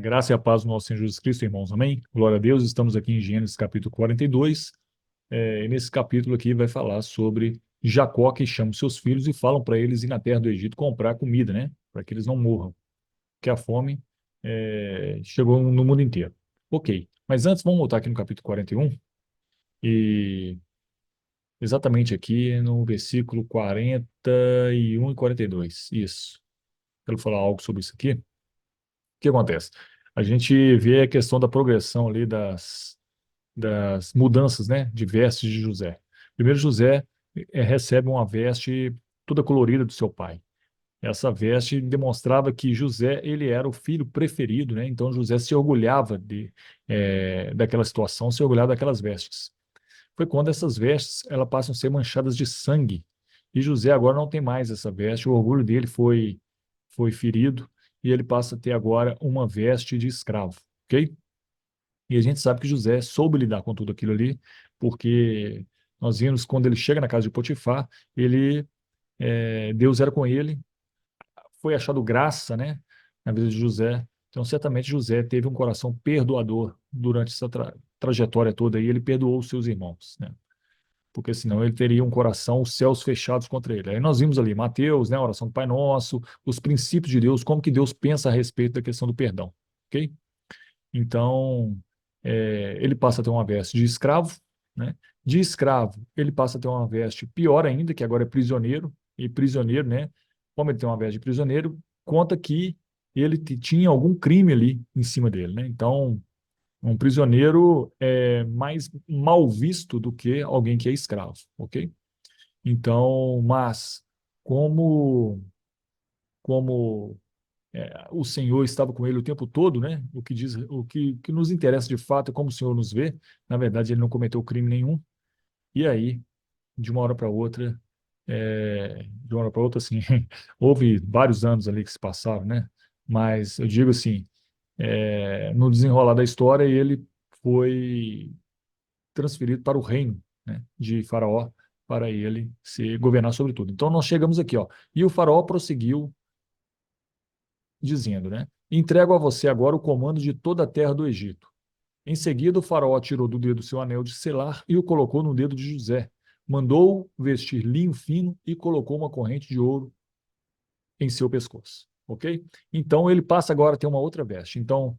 Graça e a paz do nosso Senhor Jesus Cristo, irmãos. Amém? Glória a Deus. Estamos aqui em Gênesis capítulo 42. E nesse capítulo aqui vai falar sobre Jacó que chama os seus filhos e falam para eles ir na terra do Egito comprar comida, né? Para que eles não morram, porque a fome chegou no mundo inteiro. Ok. Mas antes, vamos voltar aqui no capítulo 41 e exatamente aqui no versículo 41 e 42. Isso. Quero falar algo sobre isso aqui. O que acontece? A gente vê a questão da progressão ali das mudanças, né, de vestes de José. Primeiro, José recebe uma veste toda colorida do seu pai. Essa veste demonstrava que José ele era o filho preferido, né? Então José se orgulhava daquela situação, se orgulhava daquelas vestes. Foi quando essas vestes elas passam a ser manchadas de sangue. E José agora não tem mais essa veste, o orgulho dele foi ferido e ele passa a ter agora uma veste de escravo, ok? E a gente sabe que José soube lidar com tudo aquilo ali, porque nós vimos quando ele chega na casa de Potifar, Deus era com ele, foi achado graça, né, na vida de José. Então, certamente José teve um coração perdoador durante essa trajetória toda e ele perdoou os seus irmãos, né? Porque senão ele teria um coração, os céus fechados contra ele. Aí nós vimos ali Mateus, né, a oração do Pai Nosso, os princípios de Deus, como que Deus pensa a respeito da questão do perdão, ok? Então, ele passa a ter uma veste de escravo, né? De escravo, ele passa a ter uma veste pior ainda, que agora é prisioneiro, e prisioneiro, né? Como ele tem uma veste de prisioneiro, conta que ele tinha algum crime ali em cima dele, né? Então, um prisioneiro é mais mal visto do que alguém que é escravo, ok? Então, mas como o Senhor estava com ele o tempo todo, né? O que nos interessa de fato é como o Senhor nos vê. Na verdade, ele não cometeu crime nenhum. E aí, de uma hora para outra, assim, houve vários anos ali que se passaram, né? Mas eu digo assim, no desenrolar da história, ele foi transferido para o reino, né, de Faraó, para ele se governar sobre tudo. Então nós chegamos aqui, ó. E o Faraó prosseguiu dizendo, né? Entrego a você agora o comando de toda a terra do Egito. Em seguida, o faraó tirou do dedo seu anel de selar e o colocou no dedo de José. Mandou vestir linho fino e colocou uma corrente de ouro em seu pescoço. Ok? Então ele passa agora a ter uma outra veste. Então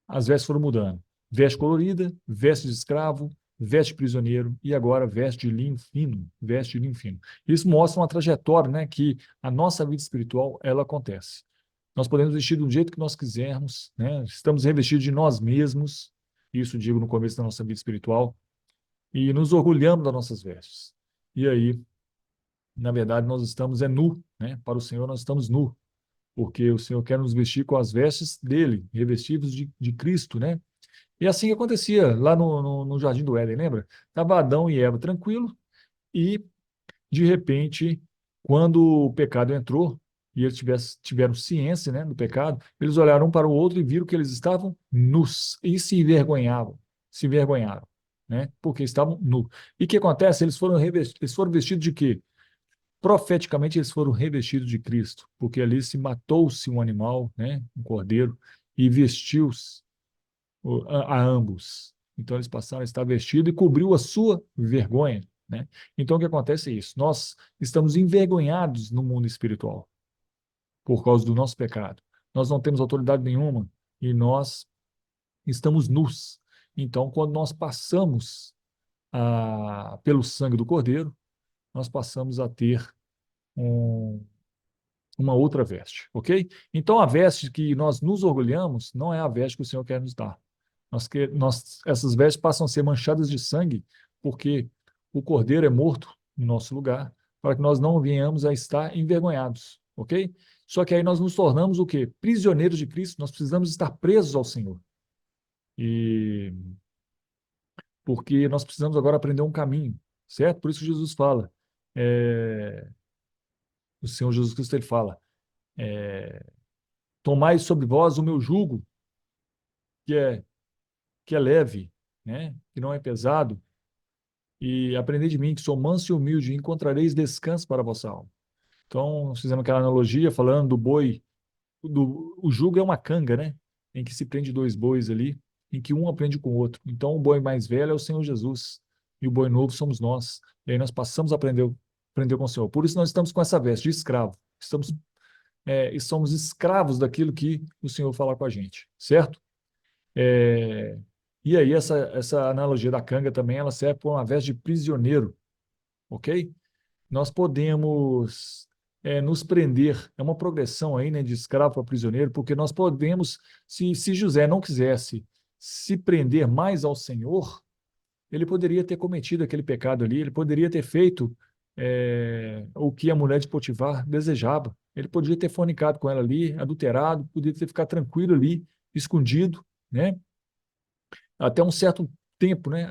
as vestes foram mudando. Veste colorida, veste de escravo, veste prisioneiro e agora veste de linho fino, veste de linho fino. Isso mostra uma trajetória, né, que a nossa vida espiritual ela acontece. Nós podemos vestir do jeito que nós quisermos, né? Estamos revestidos de nós mesmos, isso digo no começo da nossa vida espiritual, e nos orgulhamos das nossas vestes. E aí, na verdade, nós estamos nu, né? Para o Senhor nós estamos nu, porque o Senhor quer nos vestir com as vestes dele, revestidos de Cristo, né? E assim que acontecia lá no Jardim do Éden, lembra? Estava Adão e Eva tranquilo e, de repente, quando o pecado entrou e eles tiveram ciência, né, do pecado, eles olharam um para o outro e viram que eles estavam nus e se envergonharam, né? Porque estavam nus. E o que acontece? Eles foram vestidos de quê? Profeticamente, eles foram revestidos de Cristo, porque ali se matou-se um animal, né, um cordeiro, e vestiu-se a ambos. Então eles passaram a estar vestidos e cobriu a sua vergonha, né? Então o que acontece é isso. Nós estamos envergonhados no mundo espiritual por causa do nosso pecado. Nós não temos autoridade nenhuma e nós estamos nus. Então quando nós passamos pelo sangue do Cordeiro, nós passamos a ter um, uma outra veste, ok? Então a veste que nós nos orgulhamos não é a veste que o Senhor quer nos dar. Essas vestes passam a ser manchadas de sangue, porque o Cordeiro é morto no nosso lugar, para que nós não venhamos a estar envergonhados, ok? Só que aí nós nos tornamos o quê? Prisioneiros de Cristo, nós precisamos estar presos ao Senhor. E porque nós precisamos agora aprender um caminho, certo? Por isso que Jesus fala, o Senhor Jesus Cristo ele fala, é, tomai sobre vós o meu jugo, que é, que é leve, né? Que não é pesado, e aprendei de mim, que sou manso e humilde, e encontrareis descanso para a vossa alma. Então, nós fizemos aquela analogia falando do boi, o jugo é uma canga, né? em que se prende dois bois ali, em que um aprende com o outro. Então, o boi mais velho é o Senhor Jesus, e o boi novo somos nós. E aí nós passamos a aprender com o Senhor. Por isso nós estamos com essa veste de escravo. E somos escravos daquilo que o Senhor fala com a gente, certo? É, e aí essa analogia da canga também, ela serve para uma veste de prisioneiro, ok? Nós podemos nos prender, é uma progressão aí, né, de escravo para prisioneiro, porque nós podemos, se José não quisesse se prender mais ao Senhor, ele poderia ter cometido aquele pecado ali, ele poderia ter feito o que a mulher de Potifar desejava. Ele poderia ter fornicado com ela ali, adulterado, poderia ter ficado tranquilo ali, escondido, né? Até um certo tempo, né?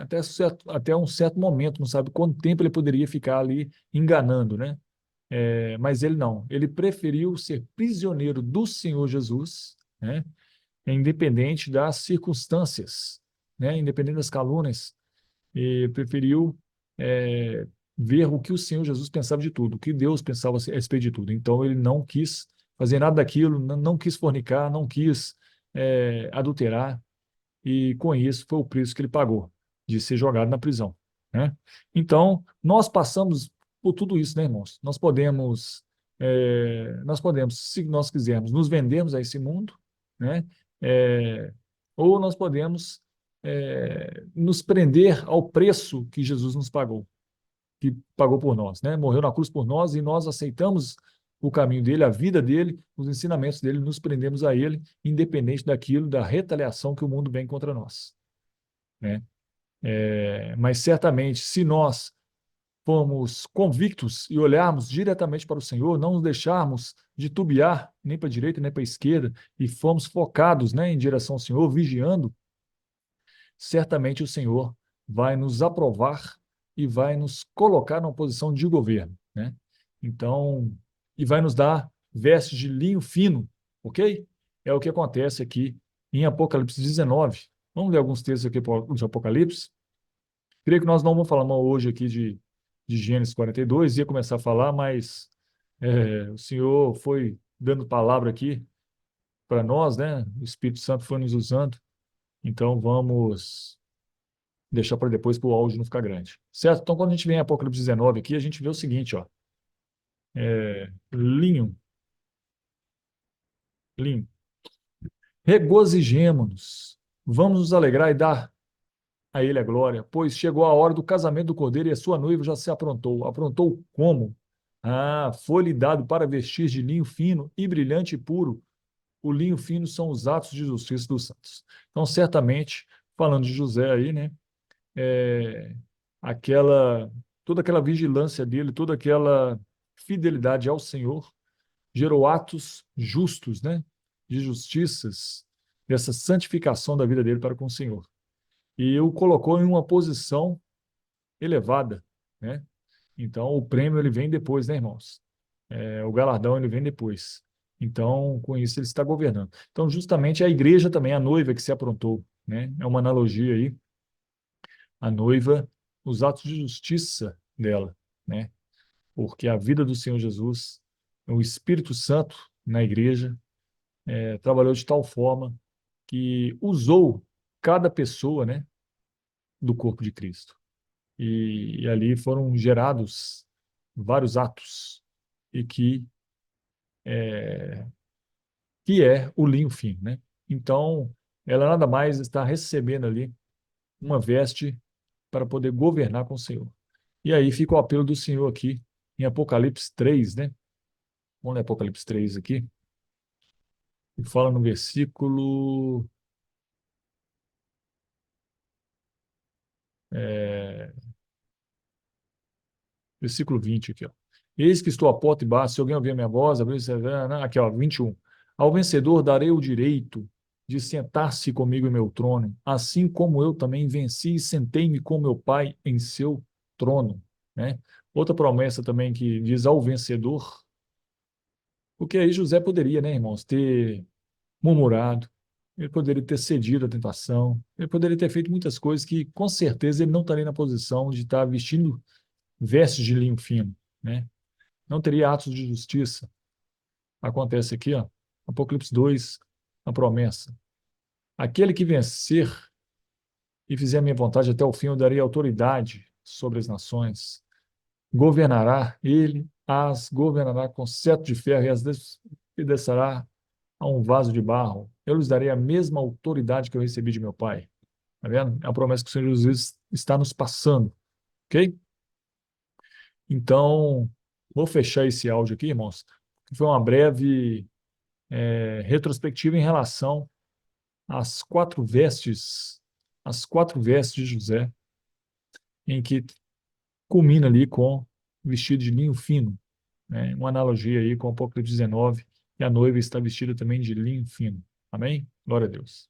Até um certo momento, não sabe quanto tempo ele poderia ficar ali enganando, né? Mas ele não. Ele preferiu ser prisioneiro do Senhor Jesus, né? Independente das circunstâncias, né? Independente das calúnias, e preferiu ver o que o Senhor Jesus pensava de tudo, o que Deus pensava a respeito de tudo. Então ele não quis fazer nada daquilo, não quis fornicar, não quis adulterar, e com isso foi o preço que ele pagou de ser jogado na prisão, né? Então, nós passamos por tudo isso, né, irmãos? Nós podemos, se nós quisermos, nos vendermos a esse mundo, né? É, ou nós podemos nos prender ao preço que Jesus nos pagou, que pagou por nós, né? Morreu na cruz por nós e nós aceitamos o caminho dele, a vida dele, os ensinamentos dele, nos prendemos a ele, independente daquilo, da retaliação que o mundo vem contra nós, né? Mas certamente, se nós formos convictos e olharmos diretamente para o Senhor, não nos deixarmos de tubiar nem para a direita nem para a esquerda e formos focados, né, em direção ao Senhor, vigiando, certamente o Senhor vai nos aprovar e vai nos colocar numa posição de governo, né? Então, e vai nos dar vestes de linho fino, ok? É o que acontece aqui em Apocalipse 19. Vamos ler alguns textos aqui de Apocalipse. Creio que nós não vamos falar hoje aqui de Gênesis 42, ia começar a falar, mas o Senhor foi dando palavra aqui para nós, né? O Espírito Santo foi nos usando, então vamos deixar para depois para o áudio não ficar grande. Certo? Então, quando a gente vem em Apocalipse 19 aqui, a gente vê o seguinte, ó. Linho, linho. Regozijemo-nos, vamos nos alegrar e dar a ele a glória, pois chegou a hora do casamento do Cordeiro e a sua noiva já se aprontou. Aprontou como? Ah, foi-lhe dado para vestir de linho fino e brilhante e puro. O linho fino são os atos de justiça dos santos. Então, certamente, falando de José aí, né? é, aquela toda aquela vigilância dele, toda aquela fidelidade ao Senhor gerou atos justos, né? De justiças, dessa santificação da vida dele para com o Senhor. E o colocou em uma posição elevada, né? Então, o prêmio ele vem depois, né, irmãos? O galardão ele vem depois. Então, com isso ele está governando. Então, justamente a igreja também, a noiva que se aprontou, né? É uma analogia aí, a noiva, os atos de justiça dela, né? Porque a vida do Senhor Jesus, o Espírito Santo na igreja, trabalhou de tal forma que usou cada pessoa, né, do corpo de Cristo. E ali foram gerados vários atos e que é o linho fino, né? Então, ela nada mais está recebendo ali uma veste para poder governar com o Senhor. E aí fica o apelo do Senhor aqui em Apocalipse 3, né? Vamos ler Apocalipse 3 aqui. E fala no é, versículo 20 aqui, ó. Eis que estou à porta e bato, se alguém ouvir a minha voz, aqui, ó, 21. Ao vencedor darei o direito de sentar-se comigo em meu trono, assim como eu também venci e sentei-me com meu Pai em seu trono, né? Outra promessa também que diz ao vencedor, porque aí José poderia, né, irmãos, ter murmurado, ele poderia ter cedido à tentação, ele poderia ter feito muitas coisas que, com certeza, ele não estaria na posição de estar vestindo vestes de linho fino, né? Não teria atos de justiça. Acontece aqui, ó, Apocalipse 2, a promessa. Aquele que vencer e fizer a minha vontade até o fim, eu darei autoridade sobre as nações. Governará, ele as governará com cetro de ferro e as despedaçará a um vaso de barro. Eu lhes darei a mesma autoridade que eu recebi de meu Pai. Tá vendo? É a promessa que o Senhor Jesus está nos passando, ok? Então, vou fechar esse áudio aqui, irmãos. Foi uma breve retrospectiva em relação às quatro vestes de José, em que culmina ali com vestido de linho fino, né? Uma analogia aí com o Apocalipse 19, e a noiva está vestida também de linho fino. Amém? Glória a Deus.